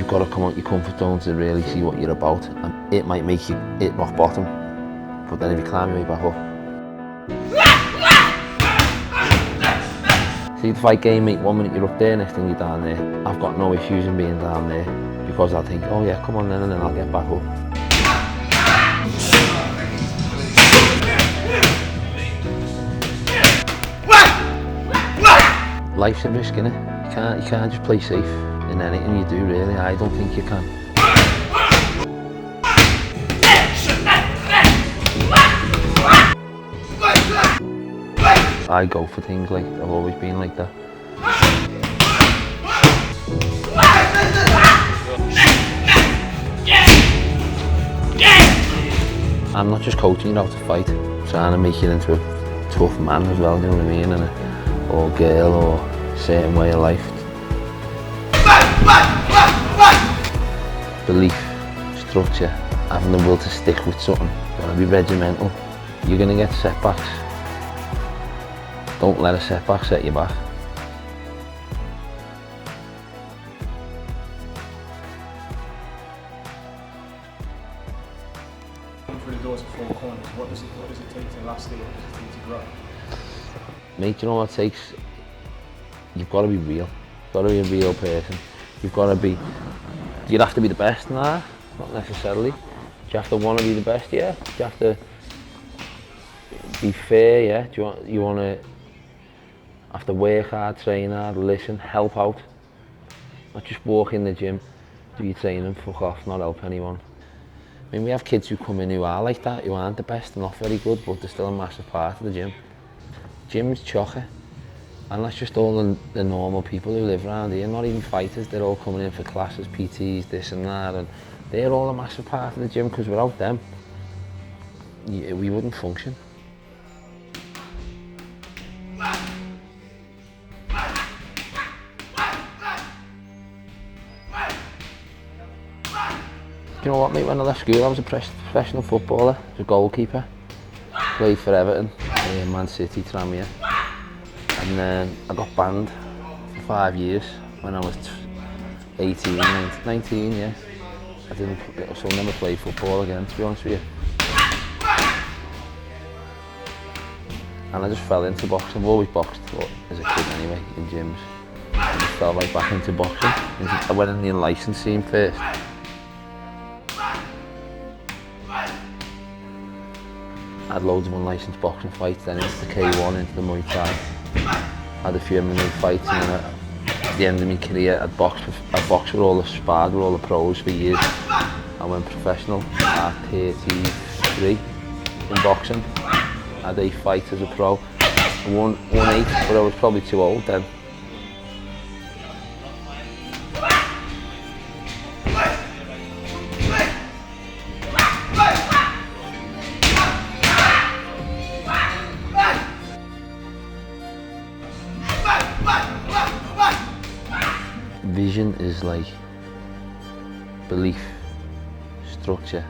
you've got to come out your comfort zone to really see what you're about. And it might make you hit rock bottom, but then if you climb your way back up. See the fight game, mate, 1 minute you're up there, next thing you're down there. I've got no issues in being down there because I'll think, oh yeah, come on then, and then I'll get back up. Life's a risk, innit? You can't just play safe in anything you do, really. I don't think you can. I go for things like, I've always been like that. I'm not just coaching you how to fight, I'm trying to make you into a tough man as well, you know what I mean? Or girl, or a certain way of life. Belief, structure, having the will to stick with something. You want to be regimental. You're going to get setbacks. Don't let a setback set you back. Through the doors of 4 corners, what does it take to last there? What does it take to grow? Mate, you know what it takes? You've got to be real. You've got to be a real person. You've got to be... Do you have to be the best? Nah, not necessarily. Do you have to want to be the best? Yeah. Do you have to be fair? Yeah. Do you want to have to work hard, train hard, listen, help out? Not just walk in the gym, do your training, fuck off, not help anyone. I mean, we have kids who come in who are like that, who aren't the best, they're not very good, but they're still a massive part of the gym. Gym's chocker, and that's just all the normal people who live around here, not even fighters, they're all coming in for classes, PTs, this and that, and they're all a massive part of the gym, because without them, we wouldn't function. Do you know what, mate, when I left school I was a professional footballer, I was a goalkeeper, played for Everton, Man City, Tranmere, and then I got banned for 5 years when I was 18, 19, yeah. So I never played football again, to be honest with you. And I just fell into boxing. I've always boxed as a kid anyway, in gyms. I just fell right back into boxing. I went in the unlicensed scene first. I had loads of unlicensed boxing fights, then into the K1, into the Muay Thai. Had a few MMA fights, and then at the end of my career I boxed with all the sparred with all the pros for years. I went professional at 33 in boxing. I had 8 fights as a pro. I won 8, but I was probably too old then. Vision is like belief, structure,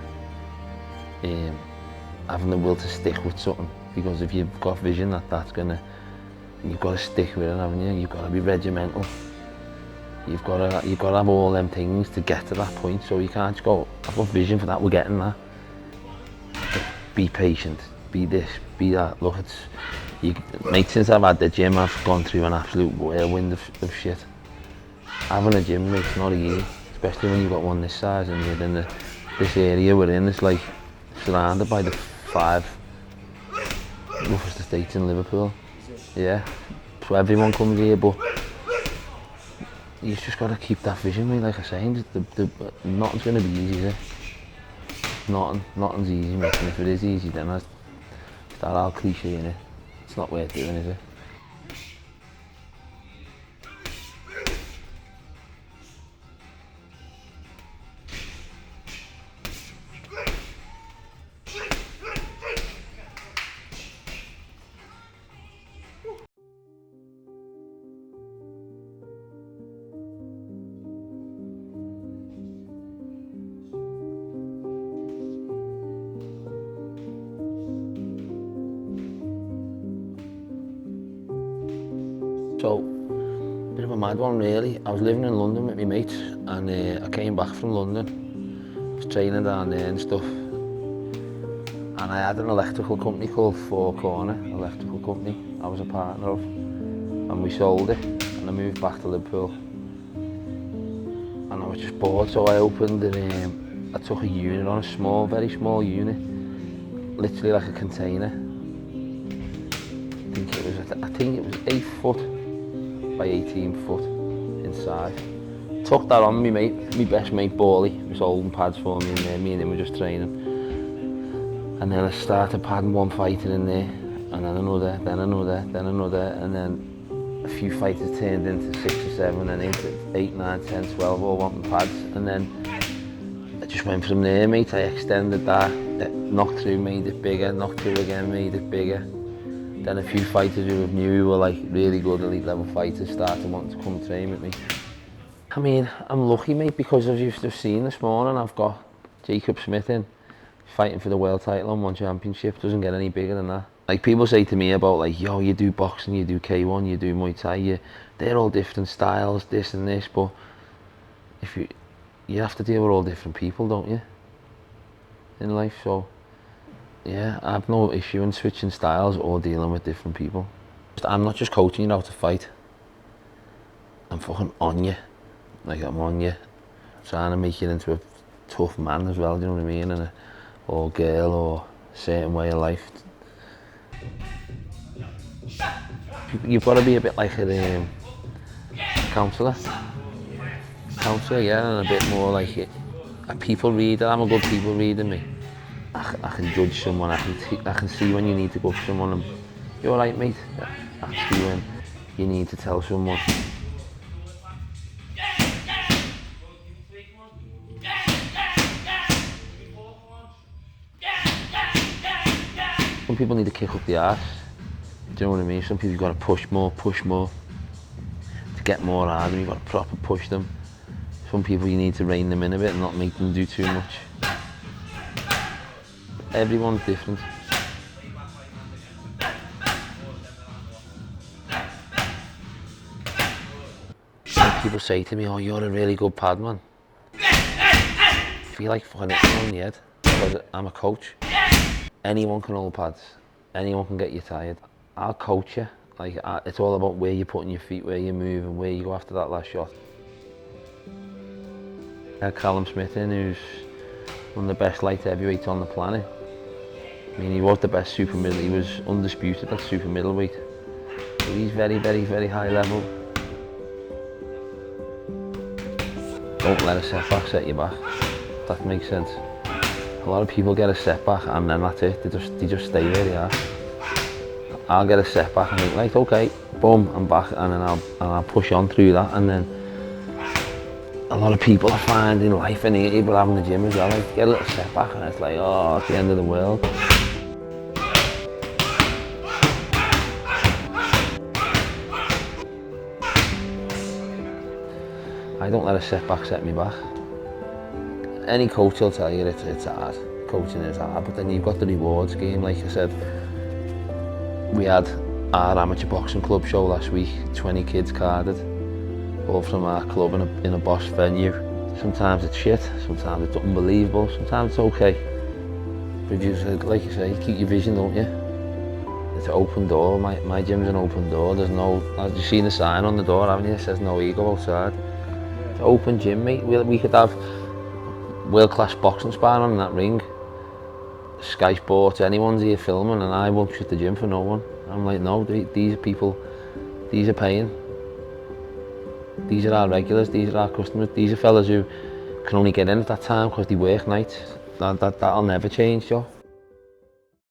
having the will to stick with something. Because if you've got vision, you've got to stick with it, haven't you? You've got to be regimental. You've got to have all them things to get to that point. So you can't just go, I've got vision for that, we're getting that. But be patient, be this, be that. Look, mate, since I've had the gym, I've gone through an absolute whirlwind of shit. Having a gym, mate's not easy, especially when you've got one this size and you're in this area we're in. It's like surrounded by the 5 roughest estates in Liverpool. Yeah, so everyone comes here, but you've just got to keep that vision, mate. Like I say, nothing's going to be easy, is it? Nothing's easy, mate. And if it is easy, then it's that old cliche, innit? It's not worth doing, is it? mad one really. I was living in London with my mates and I came back from London. I was training down there and stuff. And I had an electrical company called Four Corner Electrical Company. I was a partner of. And we sold it and I moved back to Liverpool. And I was just bored, so I opened and I took a unit on, a small, very small unit. Literally like a container. I think it was 8 foot by 18 foot inside. Took that on, my best mate Paulie was holding pads for me, and me and him were just training. And then I started padding one fighter in there, and then another, then another, then another, and then a few fighters turned into 6 or 7 and into 8, 9, 10, 12, all wanting pads. And then I just went from there, mate. I extended that, knocked through, made it bigger, knocked through again, made it bigger. Then a few fighters who knew who were like really good elite level fighters started wanting to come train with me. I mean, I'm lucky, mate, because as you've just seen this morning, I've got Callum Smith in, fighting for the world title on one championship. Doesn't get any bigger than that. Like people say to me about like, yo, you do boxing, you do K1, you do Muay Thai, they're all different styles, this and this, but if you have to deal with all different people, don't you, in life? So yeah, I have no issue in switching styles or dealing with different people. I'm not just coaching you how to fight. I'm fucking on you. Like I'm on you. Trying to make you into a tough man as well, do you know what I mean? Or girl, or a certain way of life. You've got to be a bit like a counsellor. Counsellor, yeah, and a bit more like a people reader. I'm a good people reader, me. I can judge someone, I can see when you need to go for someone and you're alright, mate. I see when you need to tell someone. Some people need to kick up the arse. Do you know what I mean? Some people you've got to push more to get more out of them. You've got to proper push them. Some people you need to rein them in a bit and not make them do too much. Everyone's different. Some people say to me, oh, you're a really good pad man. I feel like fucking hitting me on the head because I'm a coach. Anyone can hold pads. Anyone can get you tired. I'll coach you. Like, it's all about where you're putting your feet, where you move and where you go after that last shot. I had Callum Smith in, who's one of the best light heavyweights on the planet. I mean, he was the best super middle, he was undisputed at super middleweight. So he's very, very, very high level. Don't let a setback set you back, if that makes sense. A lot of people get a setback and then that's it, they just stay where they are. I'll get a setback and think, right, okay, boom, I'm back, and then I'll push on through that. And then a lot of people are finding life in here, people having the gym as well, like, get a little setback and it's like, oh, it's the end of the world. I don't let a setback set me back. Any coach will tell you it's hard. Coaching is hard, but then you've got the rewards game. Like I said, we had our amateur boxing club show last week. 20 kids carded, all from our club in a boss venue. Sometimes it's shit, sometimes it's unbelievable, sometimes it's okay. But you, like you say, keep your vision, don't you? It's an open door. My gym's an open door. There's no, as you've seen the sign on the door, haven't you? It says no ego outside. It's an open gym, mate. We could have world-class boxing sparring on in that ring. Sky Sports, anyone's here filming and I won't shut the gym for no one. I'm like, no, these are people, these are paying. These are our regulars, these are our customers, these are fellas who can only get in at that time because they work nights. That'll never change, Joe.